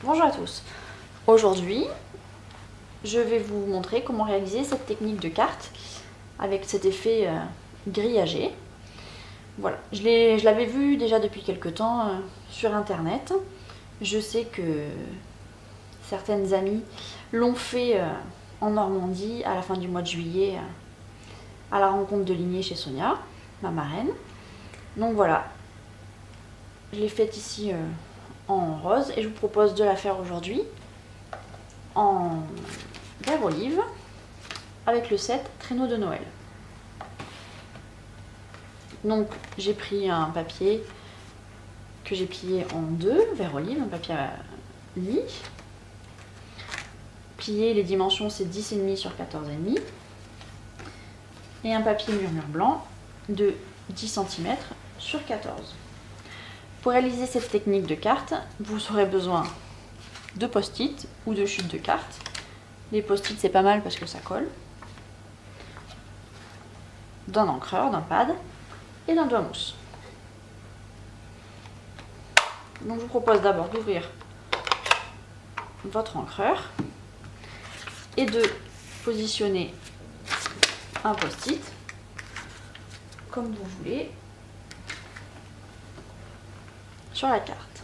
Bonjour à tous. Aujourd'hui, je vais vous montrer comment réaliser cette technique de carte avec cet effet grillagé. Voilà, je l'avais vu déjà depuis quelques temps sur internet. Je sais que certaines amies l'ont fait en Normandie à la fin du mois de juillet à la rencontre de Ligné chez Sonia, ma marraine. Donc voilà, je l'ai faite ici en rose et je vous propose de la faire aujourd'hui en vert olive avec le set Traîneau de Noël. Donc j'ai pris un papier que j'ai plié en deux, vert olive, un papier uni. Plié, les dimensions c'est 10,5 sur 14,5. Et un papier murmure blanc de 10 cm sur 14. Pour réaliser cette technique de carte, vous aurez besoin de post-it ou de chutes de cartes. Les post-it c'est pas mal parce que ça colle. D'un encreur, d'un pad et d'un doigt mousse. Donc je vous propose d'abord d'ouvrir votre encreur et de positionner un post-it comme vous voulez sur la carte.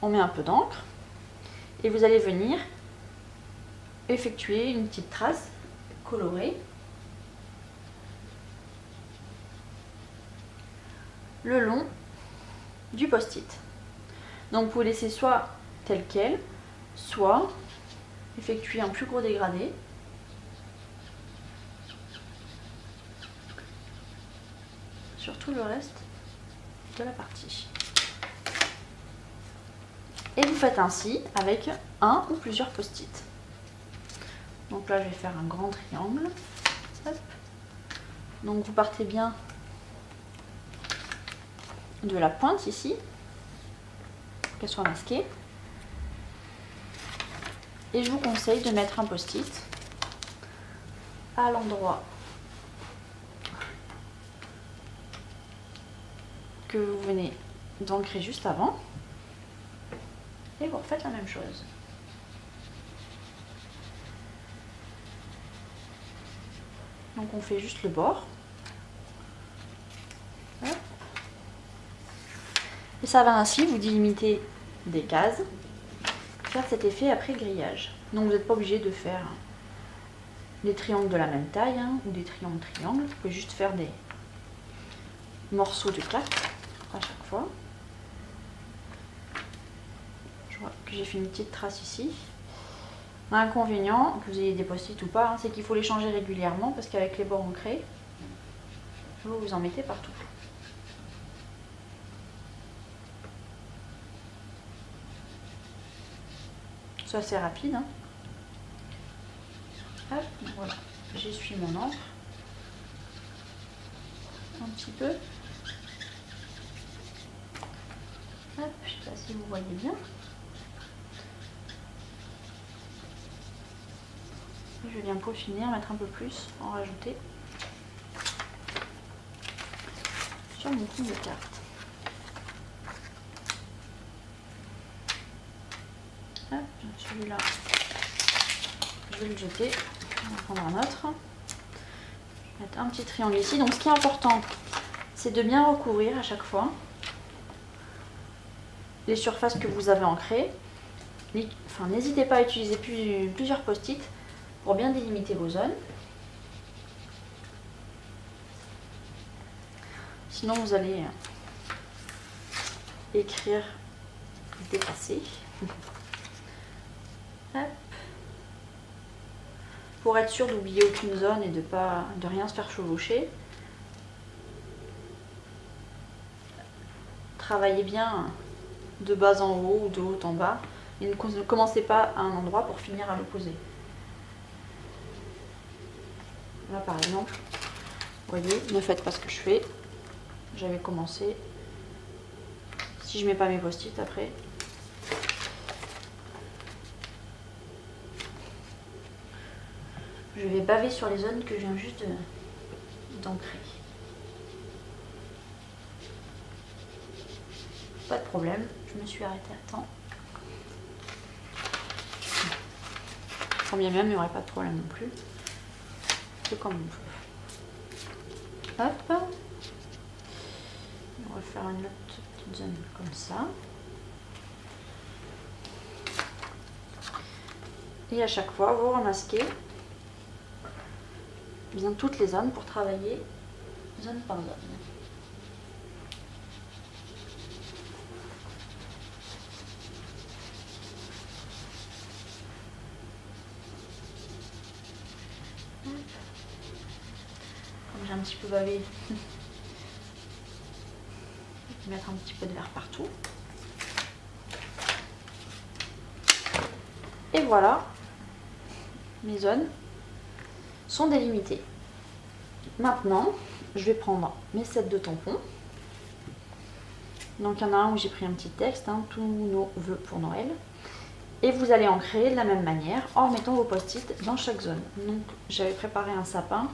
On met un peu d'encre et vous allez venir effectuer une petite trace colorée le long du post-it. Donc vous laissez soit tel quel, soit effectuer un plus gros dégradé. Sur tout le reste de la partie. Et vous faites ainsi avec un ou plusieurs post-it. Donc là je vais faire un grand triangle. Hop. Donc vous partez bien de la pointe ici, qu'elle soit masquée. Et je vous conseille de mettre un post-it à l'endroit que vous venez d'ancrer juste avant. Et vous refaites la même chose. Donc on fait juste le bord. Hop. Et ça va ainsi vous délimiter des cases, faire cet effet après grillage. Donc vous n'êtes pas obligé de faire des triangles de la même taille ou des triangles. Vous pouvez juste faire des morceaux de carte à chaque fois. Je vois que j'ai fait une petite trace ici. L'inconvénient, que vous ayez des post-it ou pas, c'est qu'il faut les changer régulièrement parce qu'avec les bords ancrés, vous en mettez partout. C'est assez rapide. Hop, voilà, j'essuie mon encre un petit peu. Hop, je sais pas si vous voyez bien. Je viens peaufiner, en mettre un peu plus, en rajouter sur mon fond de carte. Hop, celui-là, je vais le jeter. On va prendre un autre. Je vais mettre un petit triangle ici. Donc ce qui est important, c'est de bien recouvrir à chaque fois les surfaces que vous avez ancrées. Enfin, n'hésitez pas à utiliser plusieurs post-it pour bien délimiter vos zones. Sinon, vous allez écrire dépassé. Hop. Pour être sûr d'oublier aucune zone et de rien se faire chevaucher, travaillez bien de bas en haut ou de haut en bas et ne commencez pas à un endroit pour finir à l'opposé. Là par exemple, vous voyez, ne faites pas ce que je fais. J'avais commencé. Si je mets pas mes post-it après, je vais baver sur les zones que je viens juste d'ancrer. pas de problème, je me suis arrêtée à temps. Quand bien même, il n'y aurait pas de problème non plus. C'est comme on peut. Hop. On va faire une autre petite zone comme ça. Et à chaque fois, vous remasquez bien toutes les zones pour travailler zone par zone. Comme j'ai un petit peu bavé, je vais mettre un petit peu de vert partout. Et voilà, mes zones sont délimitées. Maintenant, je vais prendre mes sets de tampons. Donc il y en a un où j'ai pris un petit texte, hein, tous nos vœux pour Noël. Et vous allez en créer de la même manière en mettant vos post-it dans chaque zone. Donc j'avais préparé un sapin,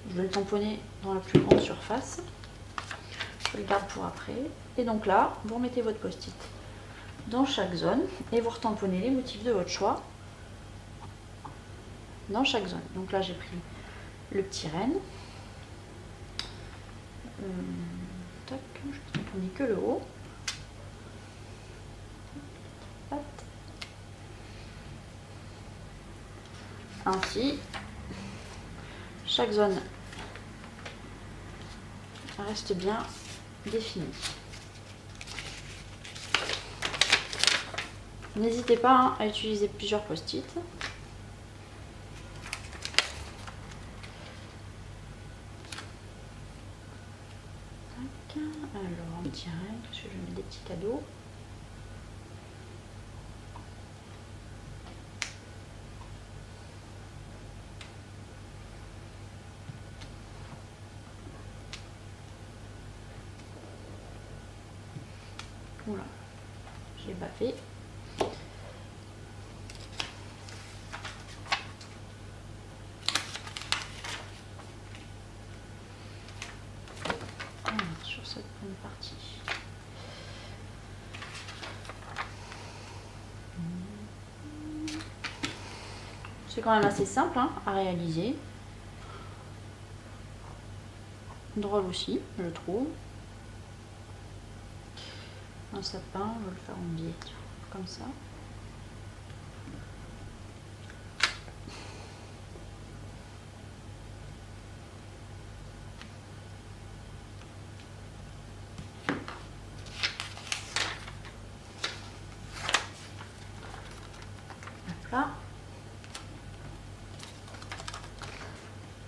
je vais le tamponner dans la plus grande surface. Je le garde pour après. Et donc là, vous remettez votre post-it dans chaque zone et vous retamponnez les motifs de votre choix dans chaque zone. Donc là j'ai pris le petit renne. Tac, je vais tamponner que le haut. Hop. Ainsi, chaque zone reste bien définie. N'hésitez pas à utiliser plusieurs post-it. Alors, on dirait que je mets des petits cadeaux. Oula, j'ai bavé. Sur cette bonne partie. C'est quand même assez simple hein, à réaliser. Drôle aussi, je trouve. Un sapin, je vais le faire en biais, comme ça. Là.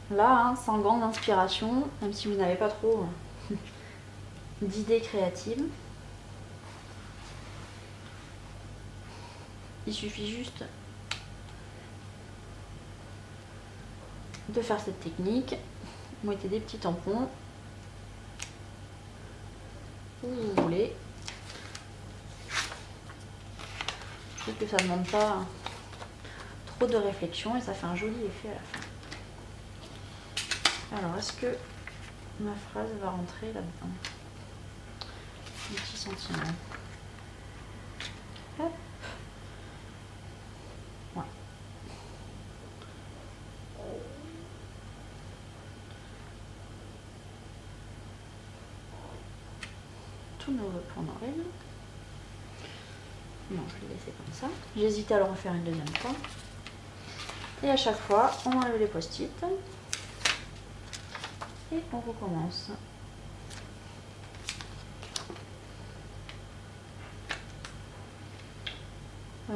Là, hein, sans grande inspiration, même si vous n'avez pas trop d'idées créatives. Il suffit juste de faire cette technique. Vous mettez des petits tampons où vous voulez. Je trouve que ça ne demande pas trop de réflexion et ça fait un joli effet à la fin. Alors, est-ce que ma phrase va rentrer là-dedans? Un petit sentiment. Hop. Ouais. Tous nos vœux pour Noël. Non, je vais laisser comme ça. J'hésite à le refaire une deuxième fois. Et à chaque fois, on enlève les post-it. Et on recommence. Des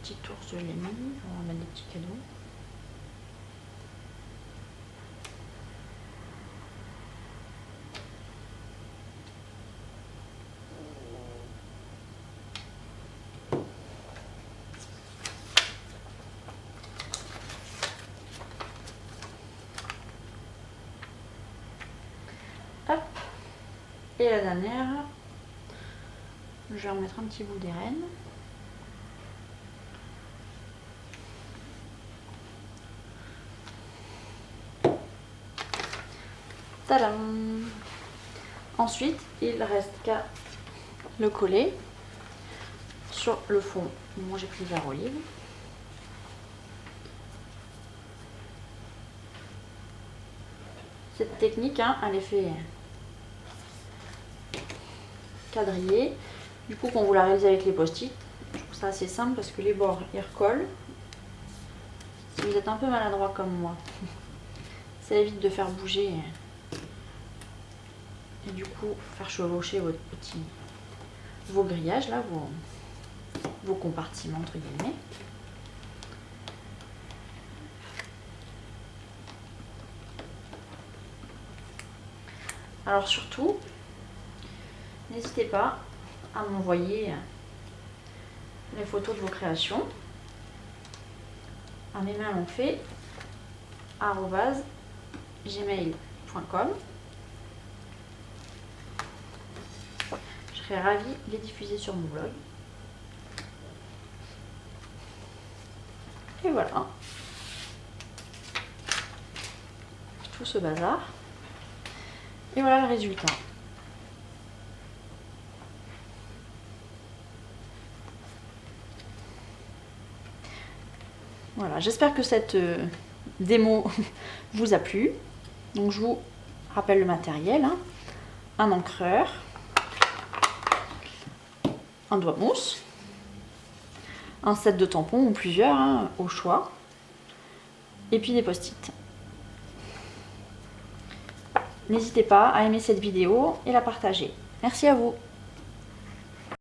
petits ours, je l'ai mis. On va mettre des petits cadeaux. Hop. Et la dernière, je vais remettre un petit bout des rennes. Tadam! Ensuite, il reste qu'à le coller sur le fond. Moi j'ai pris le vert olive. Cette technique, hein, elle est fait quadrillé. Du coup, quand vous la réalisez avec les post-it, je trouve ça assez simple parce que les bords ils recollent. Si vous êtes un peu maladroit comme moi, ça évite de faire bouger et du coup faire chevaucher vos grillages là, vos compartiments entre guillemets. Alors surtout, n'hésitez pas à m'envoyer les photos de vos créations à mesmainslonfait@gmail.com. Je serais ravie de les diffuser sur mon blog. Et voilà. Tout ce bazar. Et voilà le résultat. Voilà, j'espère que cette démo vous a plu. Donc je vous rappelle le matériel, hein. Un encreur, un doigt mousse, un set de tampons ou plusieurs, hein, au choix, et puis des post-it. N'hésitez pas à aimer cette vidéo et la partager. Merci à vous.